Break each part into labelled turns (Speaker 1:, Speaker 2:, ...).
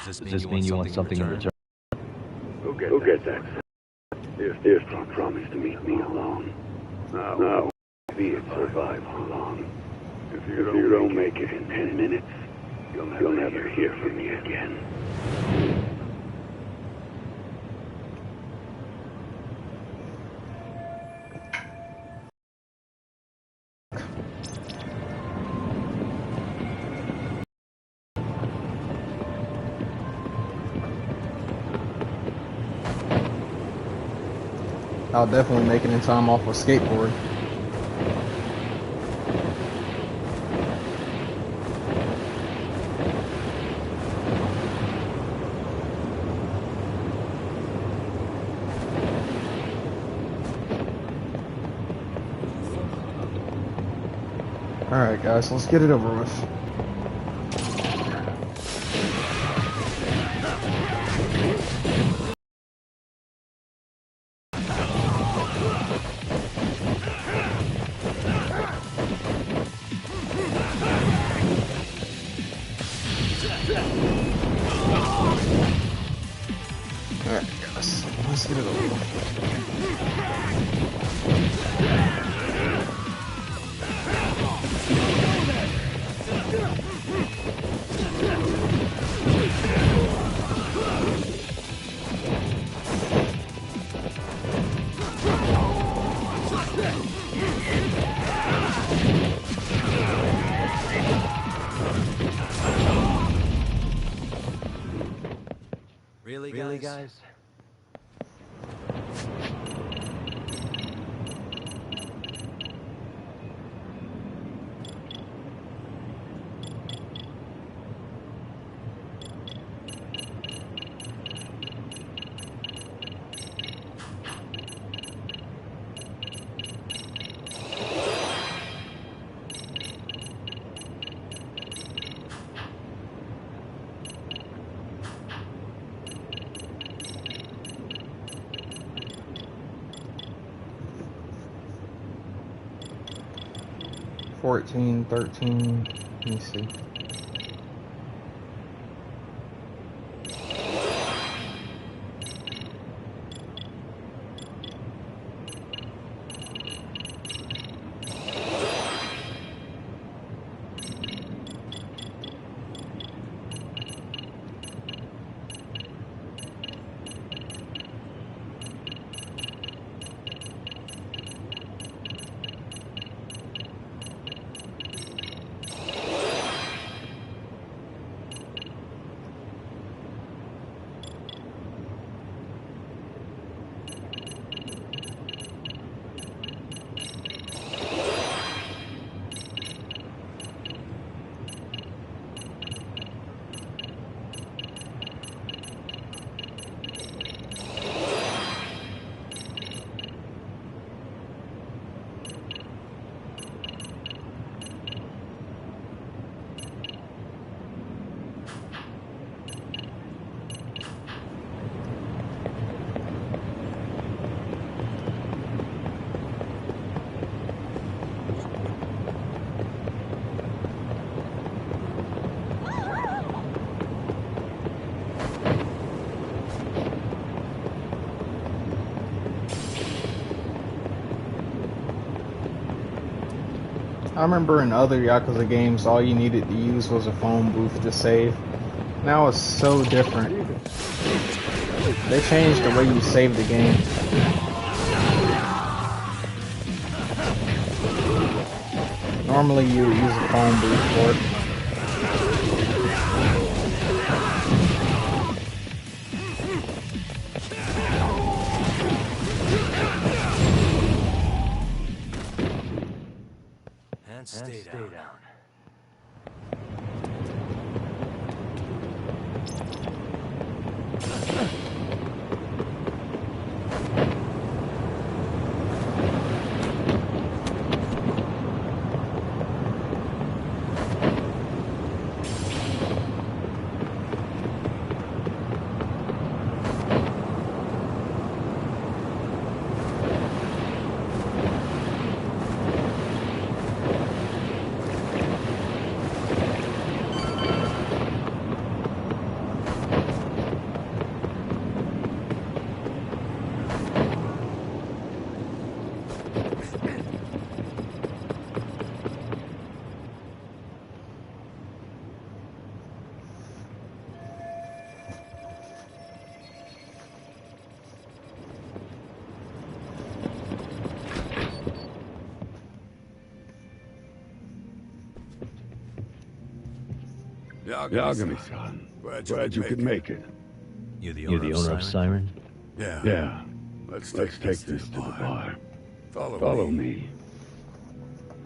Speaker 1: Does this mean you want something in return?
Speaker 2: Who get that? Here's promise to meet me alone. Now, be it survive for long. If you don't make it in 10 minutes, you'll never hear from me again.
Speaker 3: I'll definitely make it in time off a skateboard. Alright guys, let's get it over with. Alright guys, let's get it over with.
Speaker 1: Really, guys?
Speaker 3: $14, $13, let me see. I remember in other Yakuza games, all you needed to use was a phone booth to save. Now it's so different. They changed the way you save the game. Normally you would use a phone booth for it.
Speaker 1: And stay down.
Speaker 2: Yagami-san, glad you could make it.
Speaker 1: You're the
Speaker 4: You're the owner of Siren?
Speaker 2: Yeah, let's take this to the bar. Follow me.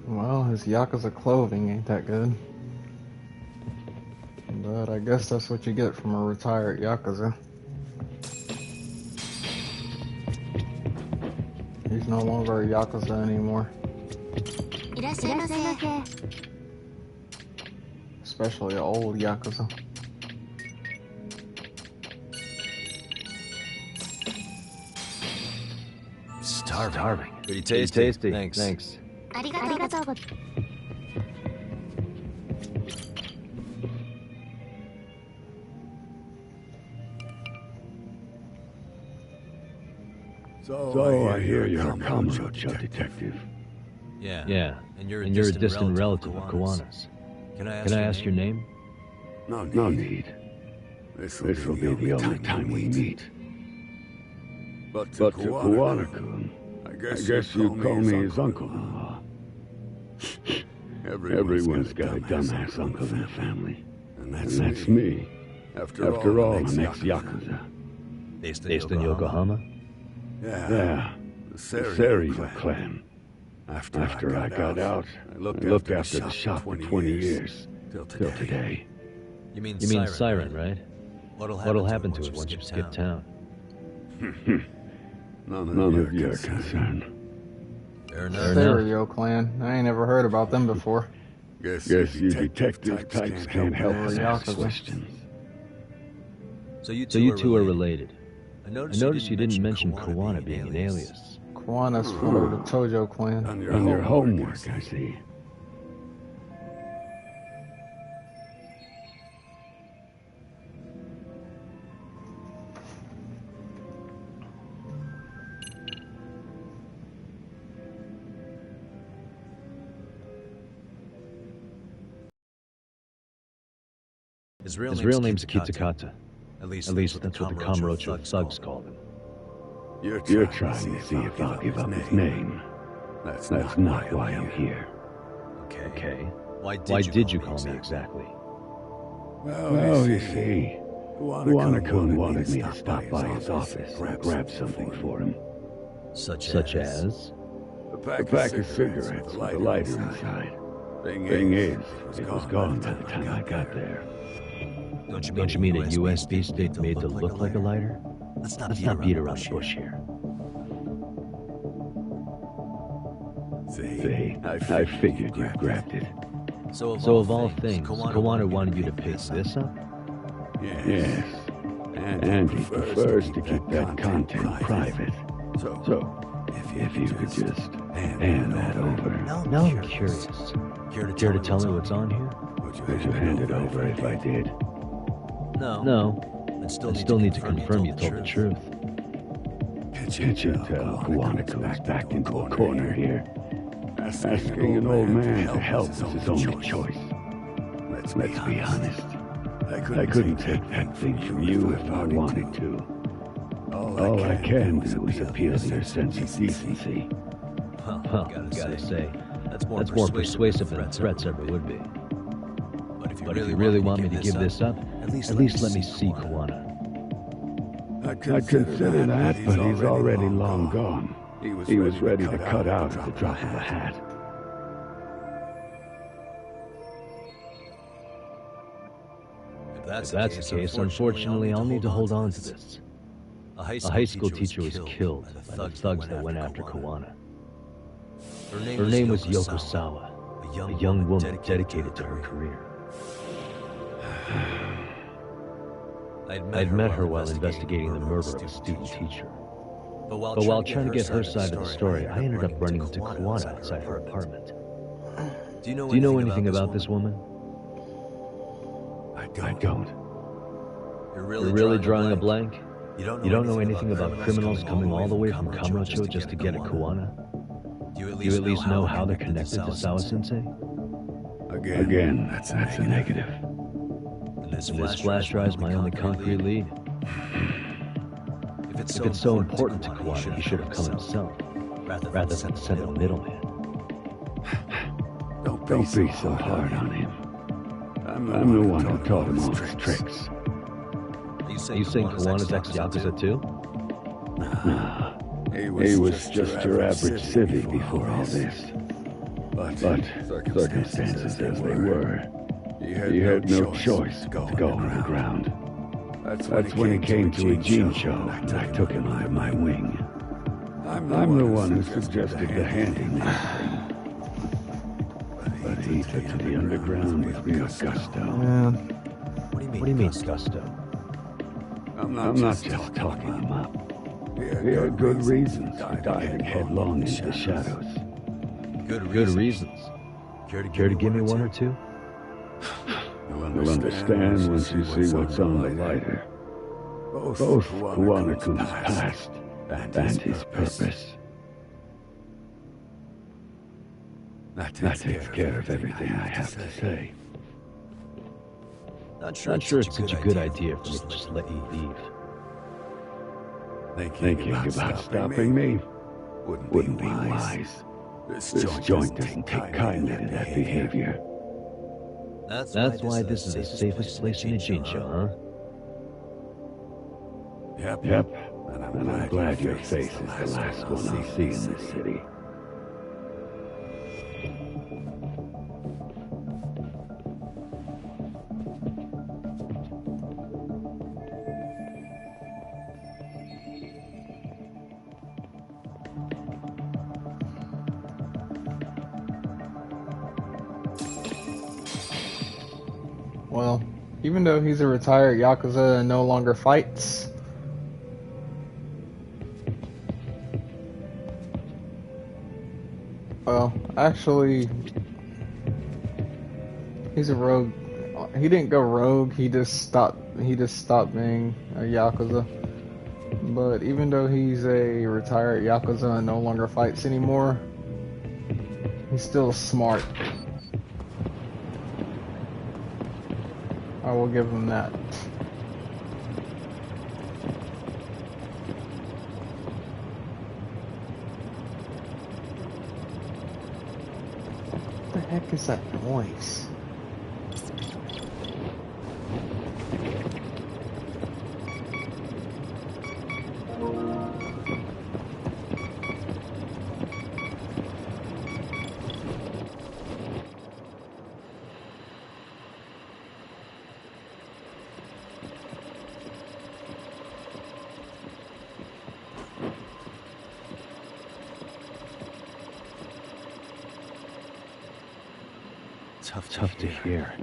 Speaker 3: Well, his Yakuza clothing ain't that good. But I guess that's what you get from a retired Yakuza. He's no longer a Yakuza anymore. Especially an old Yakuza.
Speaker 1: Starving. Pretty tasty. Thanks.
Speaker 2: So I hear you're a Kamurocho detective.
Speaker 1: Yeah. And you're
Speaker 4: a distant relative of Kawana's.
Speaker 1: Can I
Speaker 4: ask your name?
Speaker 2: No need. This will be the only time we meet. But to Kawana-kun, I guess you call me his uncle-in-law. Everyone's got a dumbass uncle in the family. And that's me. After all, I'm ex-Yakuza.
Speaker 4: Based in Yokohama?
Speaker 2: Yeah, the Seiryu clan. After I got out, I looked after the shop for 20 years, till today.
Speaker 1: You mean
Speaker 4: Siren, right? What'll happen to it once you skip town?
Speaker 2: None of your concern.
Speaker 1: Fair enough.
Speaker 3: Seiryu clan. I ain't never heard about them before.
Speaker 2: Guess you detective types can't help but ask questions.
Speaker 1: So you
Speaker 4: So you two are related.
Speaker 1: I
Speaker 4: I noticed you didn't mention Kawana being an alias.
Speaker 3: Kawana's from the Tojo clan.
Speaker 2: On your homework, I see.
Speaker 1: His
Speaker 4: His real name's Kitakata.
Speaker 1: At
Speaker 4: At least that's what the Kamurocho thugs call him.
Speaker 2: You're trying to see if I'll give up his name. That's not why I'm here.
Speaker 4: Okay. Why did you call me exactly?
Speaker 2: Well, you see, Kawana-kun wanted me to stop by his office and grab something for him.
Speaker 4: Such as?
Speaker 2: A pack of cigarettes with a lighter inside. Thing is, it was gone by the time I got there.
Speaker 4: Don't you mean a USB stick made to look like a lighter? Let's not beat around the bush here.
Speaker 2: See, I figured you grabbed it.
Speaker 1: So
Speaker 4: of all things, Kawana wanted you to pick this up?
Speaker 2: Yes. And he prefers to keep that content private. So, if you could just hand that over.
Speaker 4: Now I'm curious. Care to tell me what's on here?
Speaker 2: Would you hand it over if I did?
Speaker 4: No. I still need to confirm you told the truth.
Speaker 2: Can't you tell Kawana-kun's backed into a corner here? Asking an old man to help is his only choice. Let's be honest. I couldn't take that thing from you if I wanted to. All I can do is appeal to your sense of decency.
Speaker 4: Well, gotta say, that's more persuasive than threats ever would be. But if you really want me to give this up, at least let me see Kawana.
Speaker 2: I'd consider that, but he's already long gone. He was ready to cut out at the drop of a hat.
Speaker 1: If
Speaker 4: If that's the case, unfortunately, I'll need to hold on to this. A high school teacher was killed by the thugs that went after Kawana. Her name was Yoko Sawa, a young woman dedicated to her career. I'd met her while investigating the murder of a student teacher. But while trying to get her side of the story, I ended up running into Kawana outside her apartment. Do you know anything about this woman?
Speaker 2: I don't.
Speaker 1: You're
Speaker 4: Really drawing a blank? You don't know anything about criminals coming all the way from Kamurocho just to get at Kawana? Do you at least know how they're connected to Sawa-sensei?
Speaker 2: Again, that's a negative.
Speaker 4: And this flash drive's my only concrete lead. If it's so important to Kawana, he should have come himself, rather than send a middleman.
Speaker 2: Don't be so hard on him. I'm the one who taught him all his tricks.
Speaker 4: Are you saying Kawana's ex-Yakuza too?
Speaker 2: No, he was just your average civvy before all this. But circumstances as they were, he had no choice to go underground. That's when he came to a gene show, and I took him under my wing. I'm the one who suggested the handyman thing. But he took to the underground with real gusto.
Speaker 3: Man,
Speaker 4: What do you mean, gusto?
Speaker 2: I'm not just talking him up. He had good reasons for diving headlong into the shadows.
Speaker 4: Good reasons. Care to give me one or two?
Speaker 2: You'll understand once you see what's on the lighter. Both Kawana-kun's past and his purpose. That takes care of everything I have to say.
Speaker 4: Not sure it's such a good idea for me to just let you leave.
Speaker 2: Thinking about stopping me wouldn't be wise. This joint doesn't take kindly to that behavior.
Speaker 4: That's why this is the safest place in the gene show, huh?
Speaker 2: Yep. And I'm glad your face is the last one I'll see in this city.
Speaker 3: well, even though he's a retired Yakuza and no longer fights, well, actually, he's a rogue. He didn't go rogue. He just stopped being a Yakuza. But even though he's a retired Yakuza and no longer fights anymore, he's still smart. I will give him that. What the heck is that noise?
Speaker 4: Tough to hear.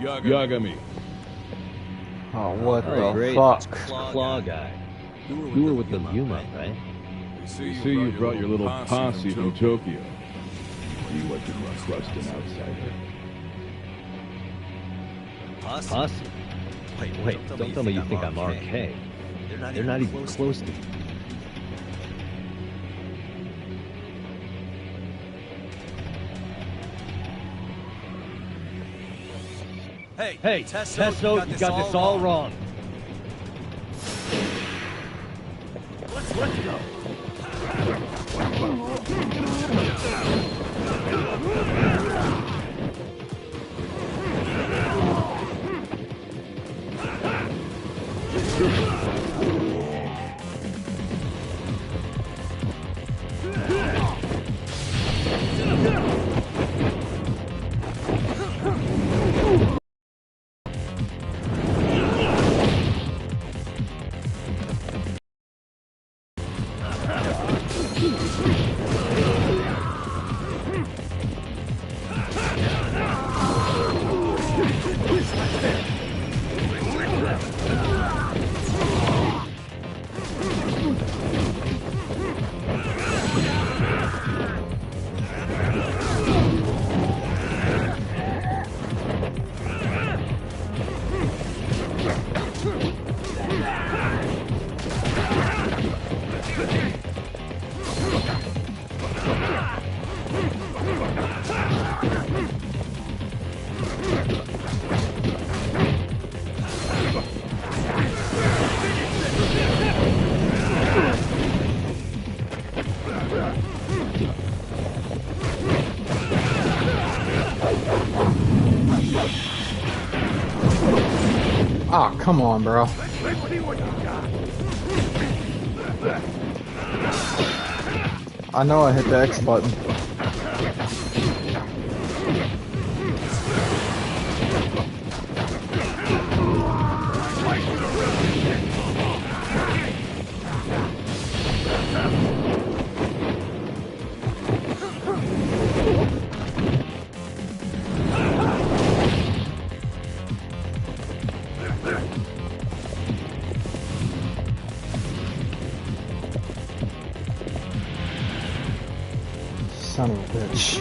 Speaker 5: Yagami.
Speaker 3: Oh, what
Speaker 4: Oh,
Speaker 3: the
Speaker 4: great.
Speaker 3: fuck?
Speaker 4: Claw guy. You were with the Yuma, right?
Speaker 5: I see you brought your little posse from Tokyo. You wasn't crust an outsider.
Speaker 4: Posse? Wait, don't tell me you think I'm RK. They're not even close to me. Hey, Tesso, you got this all wrong. Let's go.
Speaker 3: Ah, come on, bro. I know I hit the X button. Son of a bitch.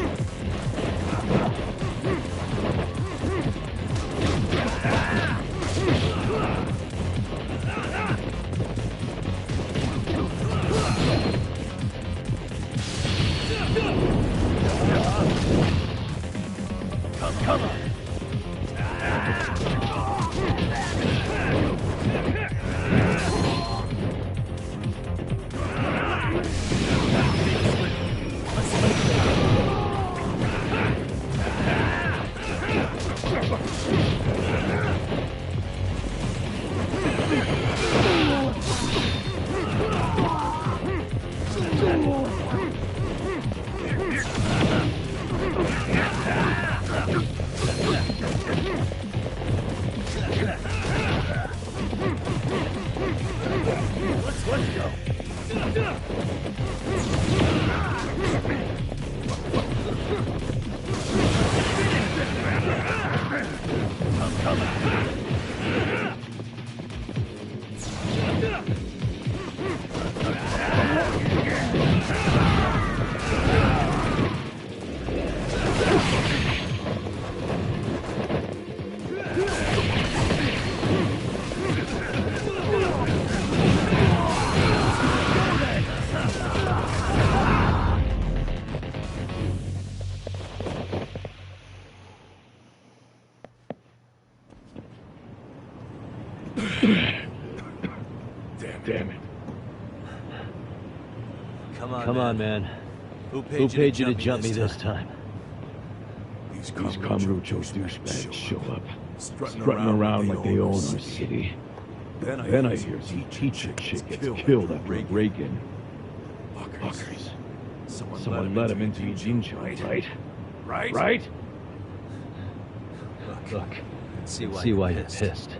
Speaker 4: Come on. Let's go.
Speaker 5: Damn it.
Speaker 4: Come on, man. Who paid you to jump me this time?
Speaker 5: These Kamurocho douchebags show up, strutting around like they own our city. Then I hear some teacher chick gets killed after a break-in. Fuckers. Someone let him into Ijincho, right? Right?
Speaker 4: Look. See why you're pissed.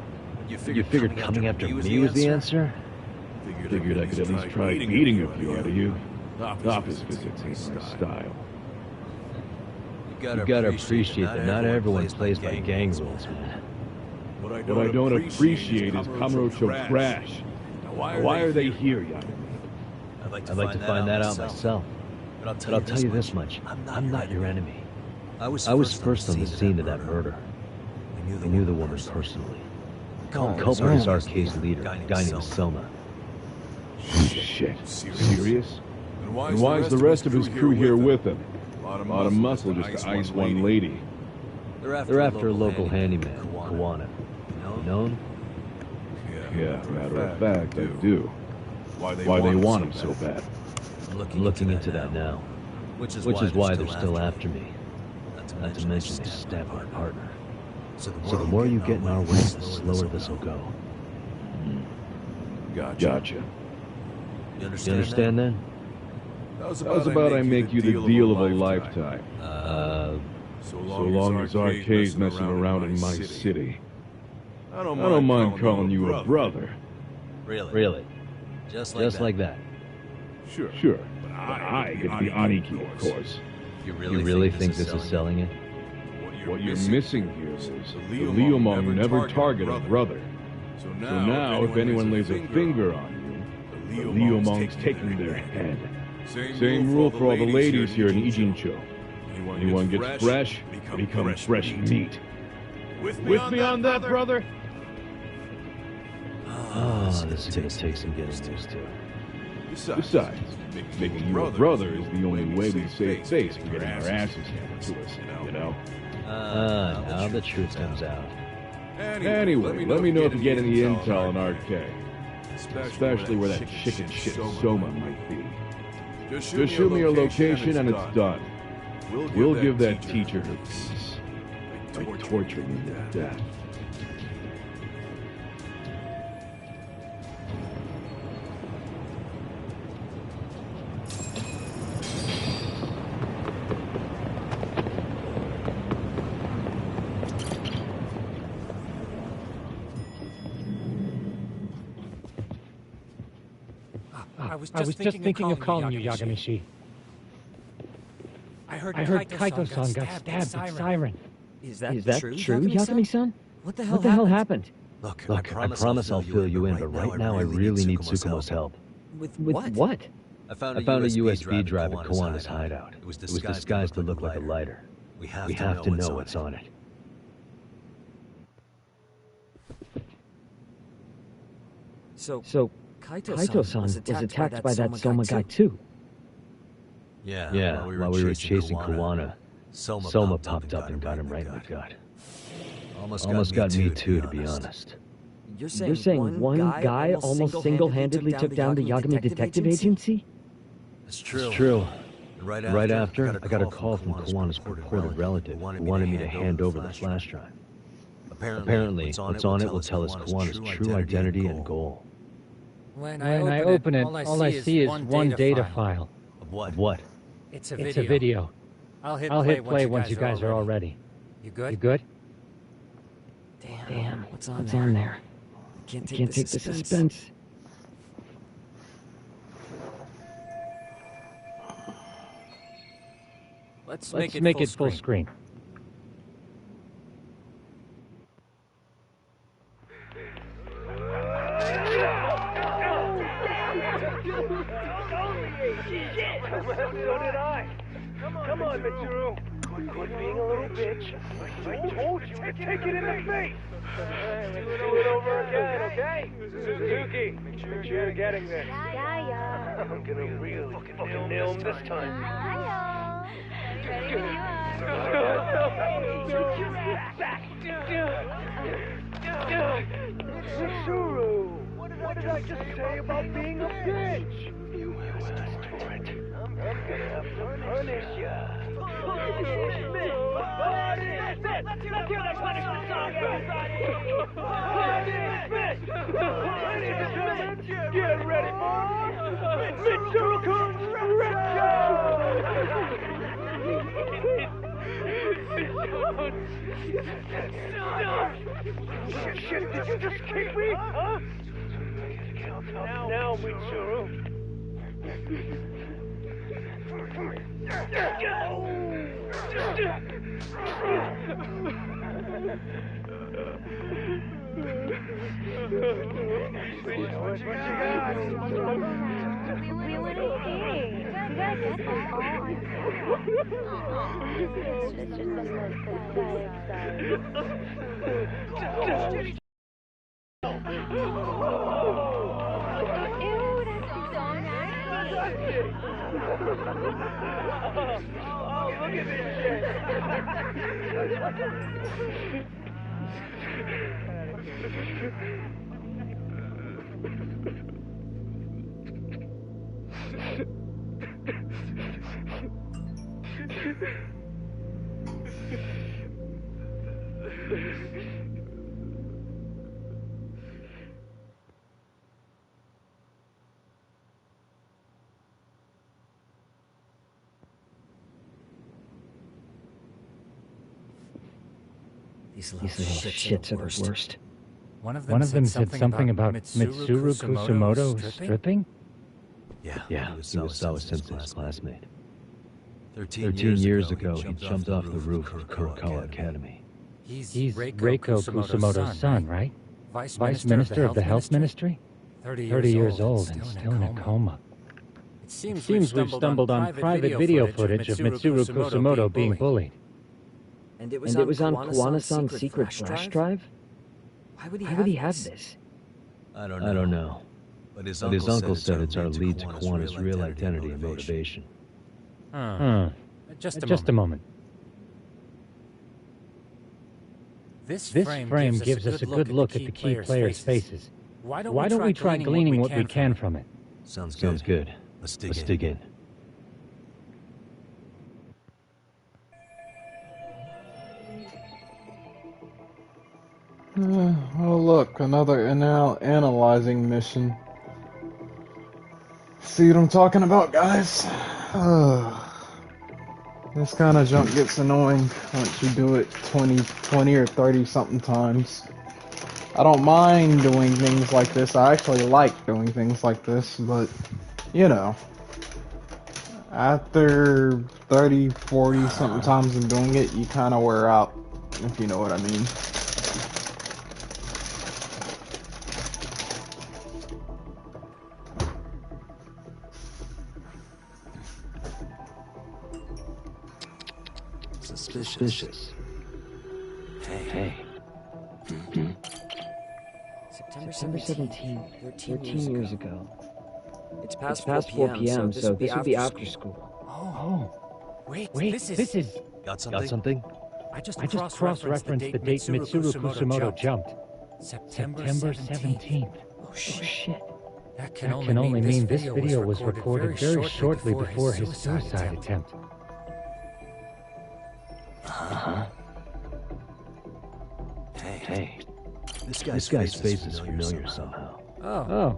Speaker 4: You figured coming after me was the answer?
Speaker 5: Figured I could at least try beating a few out of you. Office visits ain't my style.
Speaker 4: You gotta appreciate that not everyone plays by gang rules, man.
Speaker 5: What I don't appreciate is Kamurocho Crash. Why are they here, Yagami?
Speaker 4: I'd like to find that out myself. But I'll tell you this much, I'm not your enemy. I was first on the scene of that murder. I knew the woman personally. Culprit is our case leader, a guy named Soma.
Speaker 5: Shit. Serious? And why is the rest of his crew here with him? A lot of muscle just to ice one lady.
Speaker 4: They're after a local handyman, Kawana. Known?
Speaker 5: Yeah, matter of fact, I do. Why they want him so bad?
Speaker 4: I'm looking into that now. Which is why they're still after me. Not to mention they stabbed my partner. So the more you get in our way, the slower this'll go.
Speaker 5: Gotcha.
Speaker 4: You understand then?
Speaker 5: How's about I make you the deal of a lifetime? So long as Arcade's messing around in my city. I don't mind calling you a brother.
Speaker 4: Really? Just like that?
Speaker 5: Sure. But I get the Aniki, of course.
Speaker 4: You really think this is selling it?
Speaker 5: What you're missing here is the Leomong never target a brother. So now, if anyone lays a finger on you, the Leomong's taking their head. Same rule for all the ladies here in Ijincho. Anyone gets fresh, becomes fresh meat. With me on that, brother?
Speaker 4: This is gonna take some getting used to.
Speaker 5: Besides, making you a brother is the only way we save face from getting our asses handed to us, you know?
Speaker 4: Now the truth comes out.
Speaker 5: Anyway, let me know if you get any intel on RK. Especially where that chicken shit Soma might be. Just shoot me your location and it's done. We'll give that teacher her peace by torturing her to death.
Speaker 6: I was just thinking of calling you, Yagami-shi. I heard Kaito-san got stabbed at Siren.
Speaker 7: Is that true, Yagami-san? What the hell happened?
Speaker 4: Look, I promise I'll fill you in, but right now I really need Tsukumo's help.
Speaker 7: With what?
Speaker 4: I found a USB drive at Kawana's hideout. It was disguised to look like a lighter. We have to know what's on it.
Speaker 7: So Kaito-san was attacked by that Soma guy too?
Speaker 4: Yeah, while we were chasing Kawana, Soma popped up and got him right in the gut. Almost got me too, to be honest.
Speaker 7: You're saying one guy almost single-handedly took down the Yagami Detective Agency?
Speaker 4: It's true. Right after, I got a call from Kawana's purported relative who wanted me to hand over the flash drive. Apparently, what's on it will tell us Kawana's true identity and goal.
Speaker 6: When I open it, all I see is one data file.
Speaker 4: Of what?
Speaker 6: It's a video. I'll hit play once you guys are all ready. You good?
Speaker 7: Damn, what's on there? I can't take the suspense.
Speaker 6: Let's make it full screen.
Speaker 8: So did I. Come on, Mitsuru. Quit being a little bitch. I told you to take it in the face. Let's do it over again, okay? Suzuki, make sure you're getting this.
Speaker 9: Yeah.
Speaker 8: I'm gonna really fucking nail him this time.
Speaker 9: Ready when you are.
Speaker 8: Back. Mitsuru, what did I just say about being a bitch? You asked for it. I'm gonna have to punish ya. Let's hear that punishment song, everybody! Ladies and gentlemen, get ready for Mitsurukun's Shit, did you just kick me? Huh? Now, Mitsuru. What you got?
Speaker 9: We want to see. You gotta get this all on It's just the most pathetic side. Ew, that's so nasty.
Speaker 8: Oh, look at this shit.
Speaker 7: These little shits are the worst.
Speaker 6: One of them said something about Mitsuru Kusumoto stripping?
Speaker 4: Yeah, he was Sawa Sensei's classmate. 13 years ago, he jumped off the roof of Kurokawa Academy.
Speaker 6: He's Reiko Kusumoto's son, right? Vice Minister of the Health Ministry? 30 years old and still in a coma. It seems we've stumbled on private video footage of Mitsuru Kusumoto being bullied.
Speaker 7: And it was on Kawana-san's secret flash drive? Why would he have this?
Speaker 4: I don't know. But his uncle said it's our lead to Kawana's real identity and motivation.
Speaker 6: Just a moment. This frame gives us a good look at the key players' faces. Why don't we try gleaning what we can from it?
Speaker 4: Sounds good. Let's dig in.
Speaker 3: Oh look, another analyzing mission. See what I'm talking about, guys? This kind of junk gets annoying once you do it 20 or 30 something times. I don't mind doing things like this. I actually like doing things like this, but you know, after 30, 40 something times of doing it, you kind of wear out, if you know what I mean.
Speaker 4: Suspicious. Hey.
Speaker 7: September 17th, 13 years ago. It's past 4 p.m., so this would be after school.
Speaker 6: Oh. Wait, this is...
Speaker 4: Got something?
Speaker 6: I just cross-referenced the date Mitsuru Kusumoto jumped. September 17th.
Speaker 7: Oh shit.
Speaker 6: That can only mean this video was recorded very shortly before his suicide attempt.
Speaker 4: Hey. This guy's face is familiar somehow.
Speaker 6: I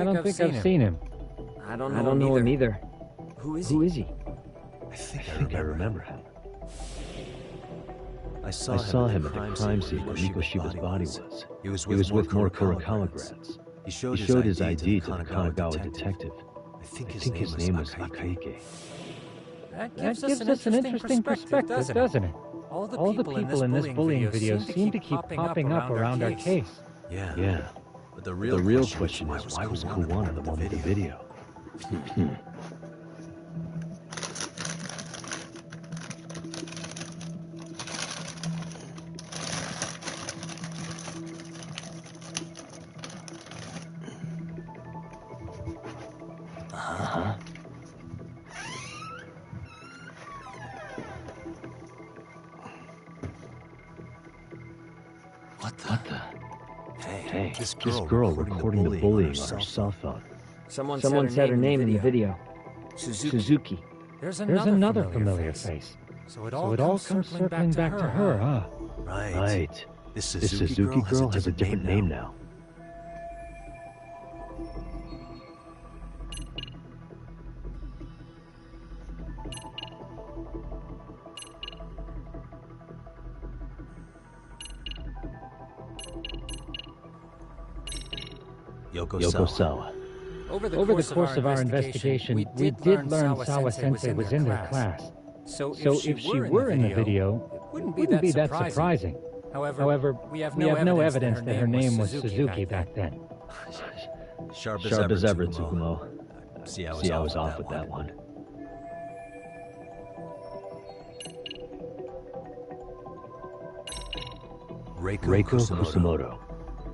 Speaker 6: don't think I've seen him.
Speaker 7: I don't know him either. Who is he?
Speaker 4: I think I remember him. I saw him at the crime scene where Mikoshiba's body was. He was with more Kurokawa grads. He showed his ID to the Kanagawa detective. I think his name was Ikaike.
Speaker 6: That gives us an interesting perspective, doesn't it? All the people in this bullying video seem to keep popping up around our case.
Speaker 4: Yeah. But the real question is, why was Kawana the one with the video? What the? Hey, this girl recording the bullying on her cell phone.
Speaker 7: Someone said her name in the video. Suzuki.
Speaker 6: There's another familiar face. So it all comes circling back to her, huh?
Speaker 4: Right. This Suzuki girl has a different name now. Yoko Sawa.
Speaker 6: Over the course of our investigation, we did learn Sawa-sensei was in their class. So if she were in the video, it wouldn't be that surprising. However, we have no evidence that her name was Suzuki back then.
Speaker 4: Sharp as ever, Tsukumo. See, I was off with that one. Reiko Kusumoto.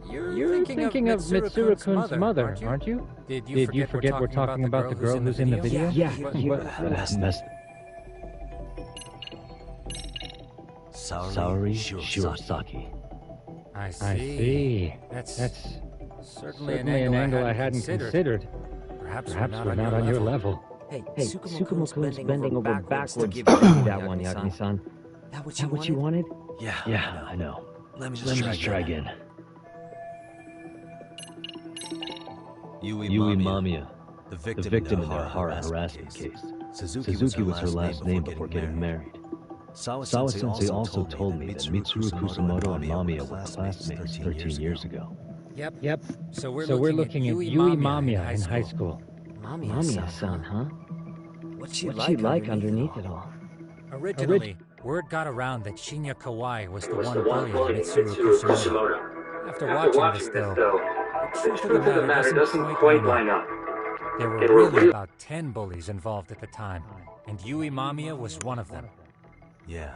Speaker 6: You're thinking of Mitsuru-kun's mother, aren't you? Did you forget we're talking about the girl who's in the video?
Speaker 7: Yeah.
Speaker 4: Saori Shirosaki.
Speaker 6: I see. That's certainly an angle I hadn't considered. Perhaps we're not on your level.
Speaker 7: Hey, Tsukumo-kun's bending over backwards to give you that one, Yagami-san. That what you wanted?
Speaker 4: Yeah, I know. Let me just try again. Yui Mamiya, the victim in their horror harassment case. Suzuki was her last name before getting married. Sawa-sensei also told me that Mitsuru Kusumoto and Mamiya were classmates 13 years ago.
Speaker 6: Yep. So we're looking at Yui Mamiya in high school.
Speaker 7: Mamiya-san, huh? What's she like underneath it all?
Speaker 10: Originally, word got around that Shinya Kawai was the one bullying Mitsuru Kusumoto. After watching this, though, the truth of the matter doesn't quite line up. There were really about 10 bullies involved at the time, and Yui Mamiya was one of them.
Speaker 1: Yeah.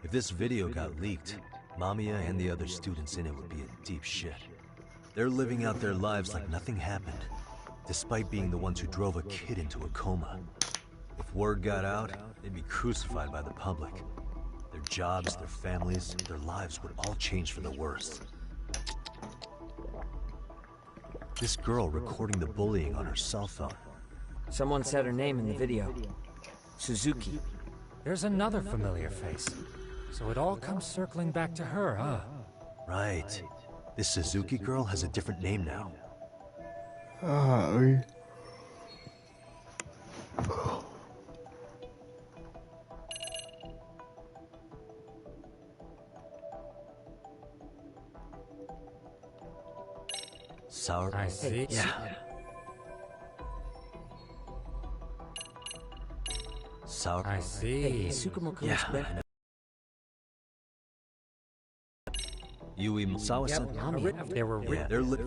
Speaker 1: If this video got leaked, Mamiya and the other students in it would be in deep shit. They're living out their lives like nothing happened, despite being the ones who drove a kid into a coma. If word got out, they'd be crucified by the public. Their jobs, their families, their lives would all change for the worse. This girl recording the bullying on her cell phone.
Speaker 7: Someone said her name in the video. Suzuki.
Speaker 10: There's another familiar face. So it all comes circling back to her, huh?
Speaker 1: Right. This Suzuki girl has a different name now. Sour.
Speaker 10: I see.
Speaker 1: Yeah. Sour.
Speaker 10: I see.
Speaker 7: Hey, Tsukumo-kun's been...
Speaker 1: Yui Sawa-san.
Speaker 10: They were
Speaker 1: Yeah, they're lit.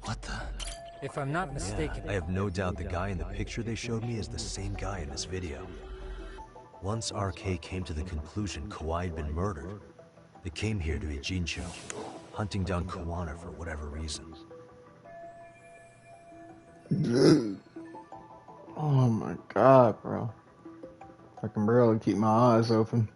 Speaker 1: What the?
Speaker 10: If I'm not mistaken,
Speaker 1: I have no doubt the guy in the picture they showed me is the same guy in this video. Once RK came to the conclusion Kawai had been murdered, they came here to Ijincho, hunting down Kawana for whatever reason.
Speaker 3: Oh my god, bro. I can barely keep my eyes open.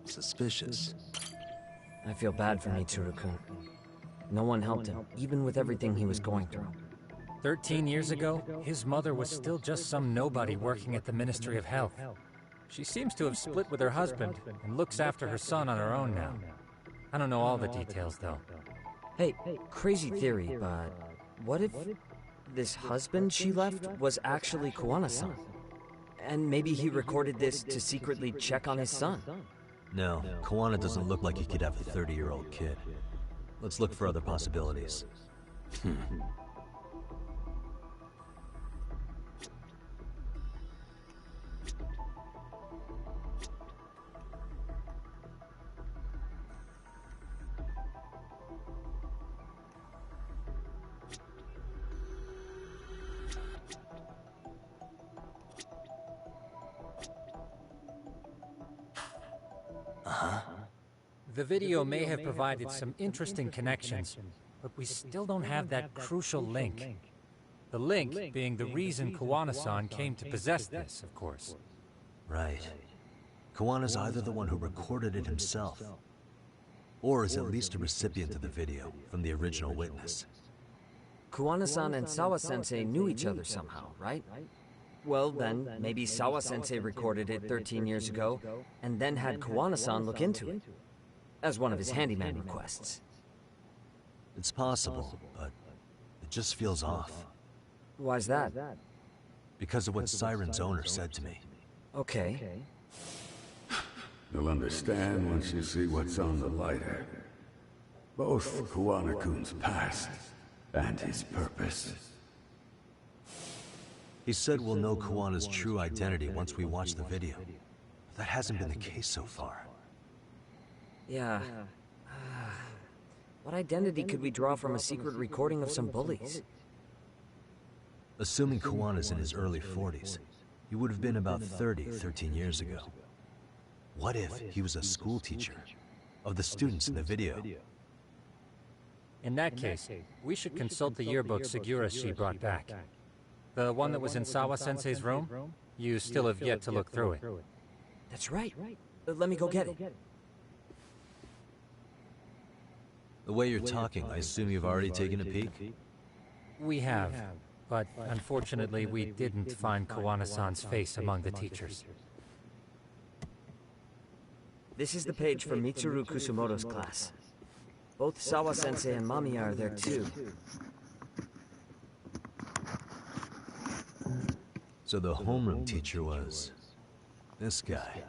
Speaker 1: Suspicious.
Speaker 7: I feel bad for Mitsuru-kun. No one helped him, even with everything he was going through.
Speaker 10: 13 years ago, his mother was still just some nobody working at the Ministry of Health. She seems to have split with her husband and looks after her son on her own now. I don't know all the details, though.
Speaker 7: Hey, crazy theory, but what if this husband she left was actually Kawana-san? And maybe he recorded this to secretly check on his son?
Speaker 1: No, Kawana doesn't look like he could have a 30-year-old kid. Let's look for other possibilities.
Speaker 10: The video may have provided some interesting connections, but we still don't have that crucial link. The link being the reason Kawana-san came to possess this, of course.
Speaker 1: Right. Kawana's either the one who recorded it himself, or is at least a recipient of the video from the original witness.
Speaker 7: Kawana-san and Sawa-sensei knew each other somehow, right? Well, then, maybe Sawa-sensei recorded it 13 years ago, and then had Kawana-san look into it, as one of his handyman requests.
Speaker 1: It's possible, but it just feels off.
Speaker 7: Why's that?
Speaker 1: Because of what Siren's owner said to me.
Speaker 7: Okay.
Speaker 2: You'll understand once you see what's on the lighter. Both Kuwana-kun's past and his purpose.
Speaker 1: He said we'll know Kuwana's true identity once we watch the video. But that hasn't been the case so far.
Speaker 7: Yeah. What identity could we draw from a secret recording of some bullies?
Speaker 1: Assuming Kuwana's in his early 40s, he would have been about 13 years ago. What if he was a school teacher of the students in the video?
Speaker 10: In that case, we should consult the yearbook Segura-shi brought back. The one that was in Sawa-sensei's room? You still have yet to look through it.
Speaker 7: That's right. Let me go get it.
Speaker 1: The way you're talking, I assume you've already taken a peek?
Speaker 10: We have, but unfortunately we didn't find Kuwana-san's face among the teachers.
Speaker 7: This is the page from Mitsuru Kusumoto's class. Both Sawa-sensei and Mamiya are there too.
Speaker 1: So the homeroom teacher was this guy.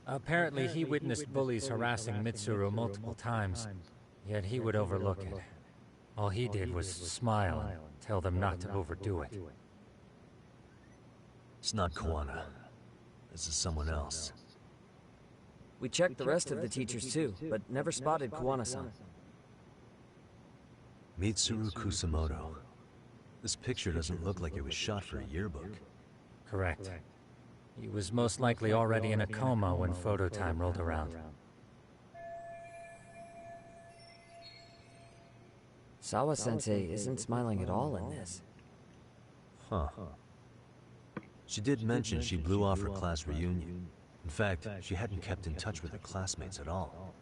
Speaker 10: Apparently he witnessed bullies harassing Mitsuru multiple times, yet he would overlook it. All he did was smile and tell them not to overdo it.
Speaker 1: It's not Kuwana. This is someone else.
Speaker 7: We checked the rest of the teachers too, but never spotted Kuwana-san.
Speaker 1: Mitsuru Kusumoto. This picture doesn't look like it was shot for a yearbook.
Speaker 10: Correct. He was most likely already in a coma when photo time rolled around.
Speaker 7: Sawa-sensei isn't smiling at all in this.
Speaker 1: Huh. She did mention she blew off her class reunion. In fact, she hadn't kept in touch with her classmates at all.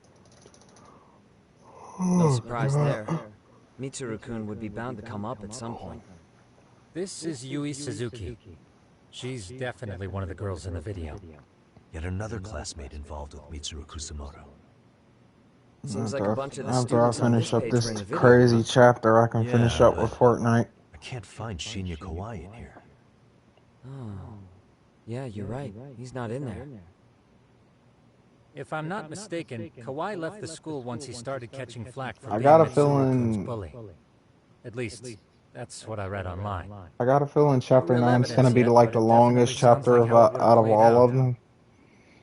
Speaker 7: No surprise there. Mitsuru-kun would be bound to come up at some point.
Speaker 10: This is Yui Suzuki. She's definitely one of the girls in the video.
Speaker 1: Yet another classmate involved with Mitsuru Kusumoto.
Speaker 7: Seems like a bunch of the
Speaker 3: after I
Speaker 7: students on
Speaker 3: finish up
Speaker 7: page
Speaker 3: this
Speaker 7: were in the video.
Speaker 3: crazy chapter, I can finish up with Fortnite.
Speaker 1: I can't find Shinya Kawai in here.
Speaker 7: Oh. Yeah, you're right. He's not in there.
Speaker 10: If I'm not mistaken, Kawai left the school once he started catching flack for
Speaker 3: I
Speaker 10: being
Speaker 3: got a
Speaker 10: Mitsuru-kun's
Speaker 3: feeling-
Speaker 10: bully. At least, that's what I read online.
Speaker 3: I got a feeling chapter
Speaker 10: Real
Speaker 3: 9 is going to be
Speaker 10: evidence
Speaker 3: like
Speaker 10: yet,
Speaker 3: the
Speaker 10: but it
Speaker 3: longest
Speaker 10: definitely sounds
Speaker 3: chapter
Speaker 10: like how it
Speaker 3: out of
Speaker 10: played
Speaker 3: all
Speaker 10: out.
Speaker 3: of them.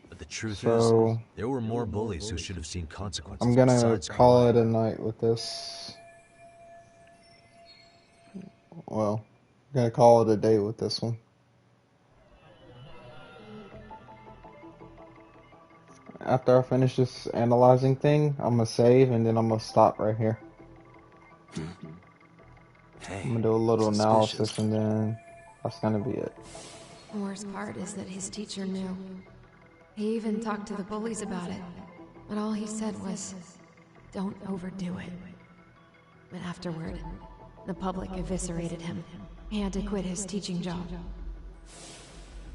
Speaker 1: But the truth
Speaker 3: So-
Speaker 1: is, there were more bullies who should have seen consequences.
Speaker 3: I'm going to
Speaker 1: besides
Speaker 3: call
Speaker 1: Kawai.
Speaker 3: it a night with this. Well, I'm going to call it a day with this one. After I finish this analyzing thing, I'm going to save and then I'm going to stop right here.
Speaker 1: Hey,
Speaker 3: I'm going to do a little
Speaker 1: suspicious.
Speaker 3: analysis and then that's going to be it.
Speaker 11: The worst part is that his teacher knew. He even talked to the bullies about it. But all he said was, don't overdo it. But afterward, the public eviscerated him. He had to quit his teaching job.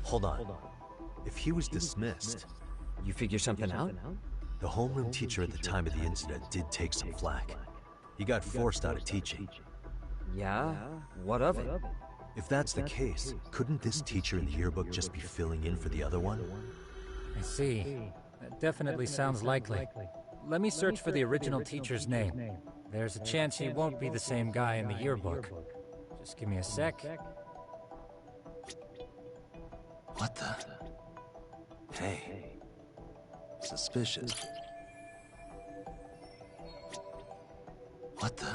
Speaker 1: Hold on. If he was dismissed,
Speaker 7: You figure something out?
Speaker 1: the homeroom teacher at the time of the incident did take some flack. He got forced out of teaching.
Speaker 7: Yeah? What of it?
Speaker 1: If that's the case, couldn't this teacher in the yearbook just be filling in for the other one?
Speaker 10: I see. That definitely sounds likely. Let me search for the original teacher's name. There's a chance he won't be the same guy in the yearbook. Just give me a sec.
Speaker 1: What the? Hey. Suspicious. What the?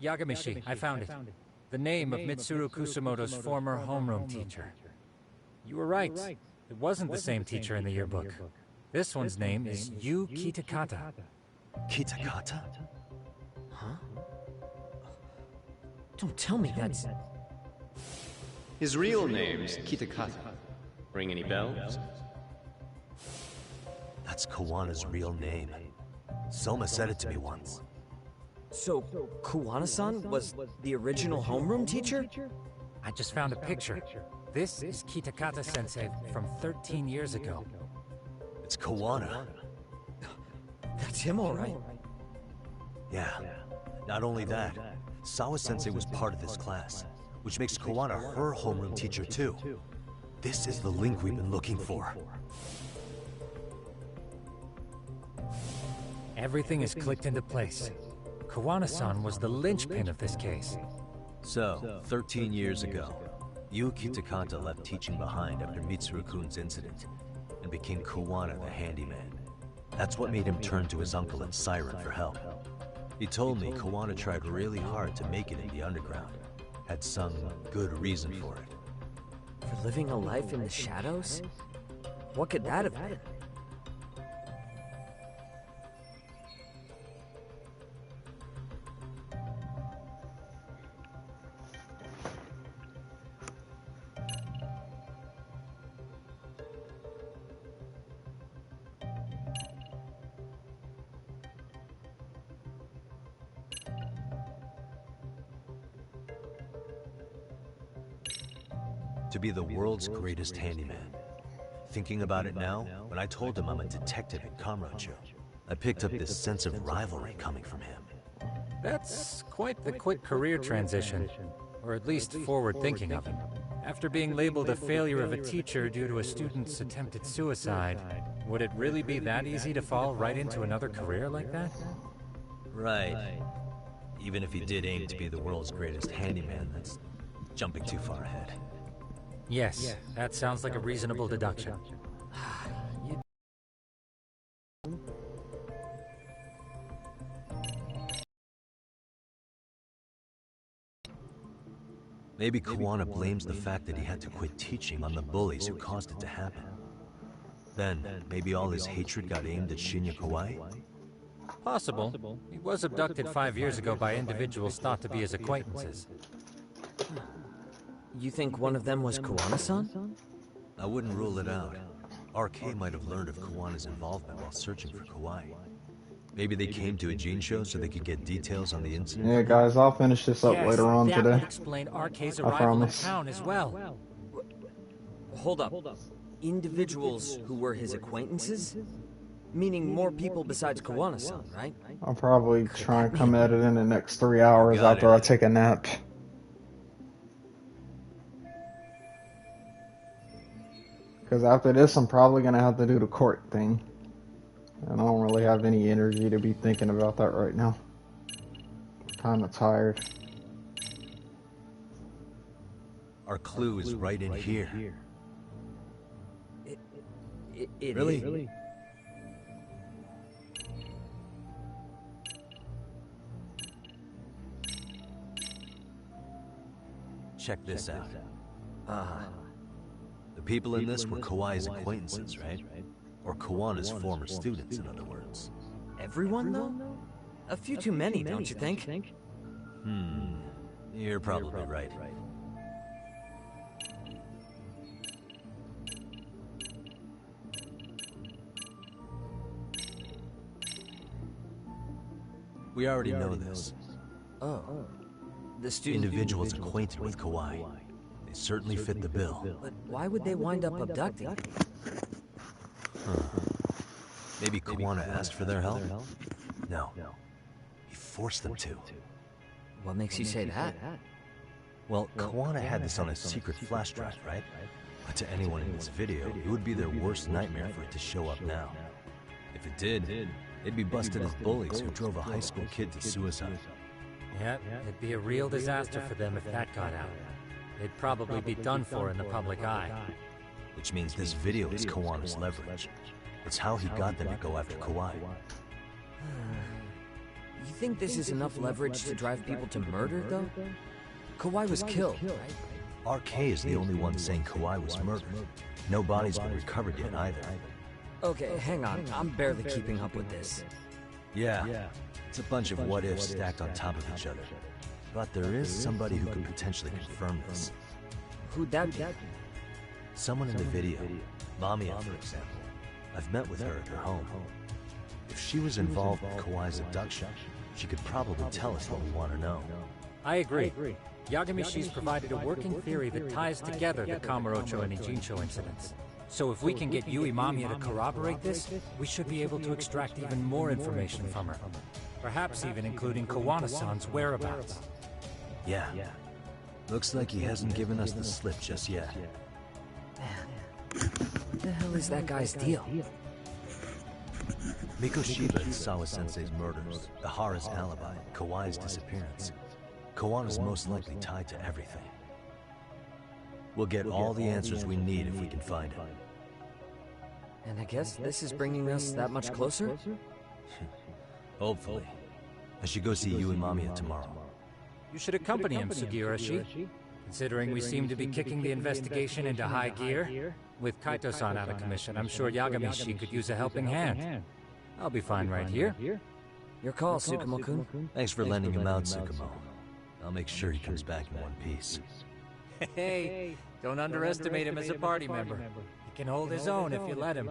Speaker 10: Yagamishi, I found it. The name of Mitsuru Kusumoto's former homeroom teacher. You were right. It wasn't the same teacher in the yearbook. This one's name is Yu Kitakata.
Speaker 1: Kitakata?
Speaker 7: Huh? Don't tell me that's...
Speaker 12: His real name's Kitakata. Ring any bells?
Speaker 1: That's Kawana's real name. Soma said it to me once.
Speaker 7: So, Kuwana-san was the original homeroom teacher?
Speaker 10: I just found a picture. This is Kitakata-sensei from 13 years ago.
Speaker 1: It's Kawana.
Speaker 7: That's him, all right.
Speaker 1: Yeah. Not only that, Sawa-sensei was part of this class, which makes Kawana her homeroom teacher too. This is the link we've been looking for.
Speaker 10: Everything is clicked into place. Kawana-san was the linchpin of this case.
Speaker 1: So, 13 years ago, Yuki Takanta left teaching behind after Mitsuru-kun's incident, and became Kawana the handyman. That's what made him turn to his uncle and Siren for help. He told me Kawana tried really hard to make it in the underground. Had some good reason for it.
Speaker 7: For living a life in the shadows? What could that have been?
Speaker 1: To be the world's greatest handyman. Thinking about it now, when I told him I'm a detective in Kamurocho, I picked up this sense of rivalry coming from him.
Speaker 10: That's quite the quick career transition, or at least forward thinking of him. After being labeled a failure of a teacher due to a student's attempted suicide, would it really be that easy to fall right into another career like that?
Speaker 1: Right. Even if he did aim to be the world's greatest handyman, that's jumping too far ahead.
Speaker 10: Yes, that sounds like a reasonable deduction.
Speaker 1: Maybe Kawana blames the fact that he had to quit teaching on the bullies who caused it to happen. Then, maybe all his hatred got aimed at Shinya Kawai?
Speaker 10: Possible. He was abducted 5 years ago by individuals thought to be his acquaintances.
Speaker 7: You think one of them was Kawana-san?
Speaker 1: I wouldn't rule it out. RK might have learned of Kawana's involvement while searching for Kawai. Maybe they came to a Jinsho so they could get details on the incident.
Speaker 3: Yeah, guys, I'll finish this up later on
Speaker 10: that
Speaker 3: today.
Speaker 10: would explain RK's
Speaker 3: I
Speaker 10: arrival in
Speaker 3: promise.
Speaker 10: town as well.
Speaker 7: Hold up. Individuals who were his acquaintances? Meaning more people besides Kawana-san, right?
Speaker 3: I'll probably try and come at it in the next 3 hours
Speaker 1: Got
Speaker 3: after
Speaker 1: it.
Speaker 3: I take a nap. Because after this, I'm probably going to have to do the court thing. And I don't really have any energy to be thinking about that right now. Kind of tired.
Speaker 1: Our clue is right in here.
Speaker 7: It
Speaker 1: Really?
Speaker 7: is.
Speaker 1: Check this out. The people in this were Kawai's acquaintances, right? Or Kawana's former students, in other words.
Speaker 7: Everyone, though? A few too many, don't you think?
Speaker 1: You're probably right. We already know this.
Speaker 7: Oh. The student...
Speaker 1: Individuals acquainted with Kawai. They certainly fit the bill.
Speaker 7: But why would they wind up abducting?
Speaker 1: Maybe Kawana asked for their help? No. He forced them to.
Speaker 7: What makes you say that?
Speaker 1: Well, Kawana had this on a secret flash drive, right? But to anyone in this video, it would be their worst nightmare for it to show up now. If it did, they'd be busted as bullies who drove a high school kid to suicide.
Speaker 10: Yeah, it'd be a real disaster for them if that got out. They'd probably be done for in the public eye.
Speaker 1: Which means this video is Kawana's leverage. It's how he got them to go after Kawai.
Speaker 7: You think this is enough leverage to drive people to murder, though? Kawai was killed, right?
Speaker 1: RK is the only one saying Kawai was murdered. No body's been recovered yet either.
Speaker 7: Okay, hang on. I'm barely keeping up with this.
Speaker 1: Yeah, it's a bunch of what-ifs stacked on top of each other. But there is somebody who could potentially confirm this.
Speaker 7: Who'd that be?
Speaker 1: Someone in the video, Mamiya, for example. I've met with her at her home. If she was involved with Kawai's abduction, she could probably tell us what we want to know.
Speaker 10: I agree. Yagamishi's provided a working theory that ties together the Kamurocho and Ijincho incidents. So if we can get Yui Mamiya to corroborate this, we should be able to extract even more information from her. Perhaps even including Kawana-san's whereabouts.
Speaker 1: Yeah. Looks like he hasn't given us the slip just yet.
Speaker 7: Man, what the hell is that guy's deal?
Speaker 1: Mikoshiba and Sawa-sensei's murders, Ihara's alibi, Kawai's disappearance. Kawana's most likely tied to everything. We'll get all the answers we need if we can find it.
Speaker 7: And I guess this is bringing us that much closer?
Speaker 1: Hopefully. I should go see Yui Mamiya tomorrow.
Speaker 10: You should accompany him, Sugihara-shi. Considering we seem to be kicking the investigation into high gear, with Kaito-san out of commission, I'm sure Yagami-shi could use a helping hand. I'll be fine right here.
Speaker 7: Your call, Tsukumo-kun.
Speaker 1: Thanks for lending him out, Tsukumo. I'll make sure he comes back in one piece.
Speaker 10: Hey, don't underestimate him as a party member. He can hold his own if you let him.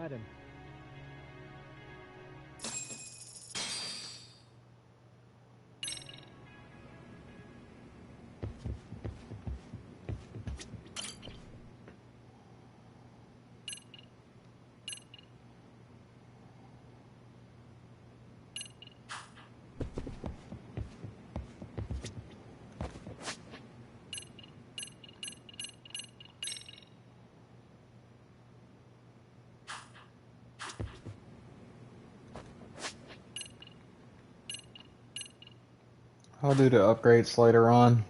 Speaker 3: I'll do the upgrades later on.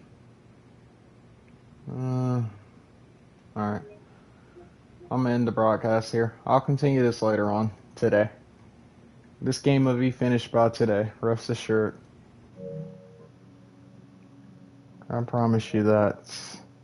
Speaker 3: Alright. I'm gonna end the broadcast here. I'll continue this later on today. This game will be finished by today, rest assured. I promise you that.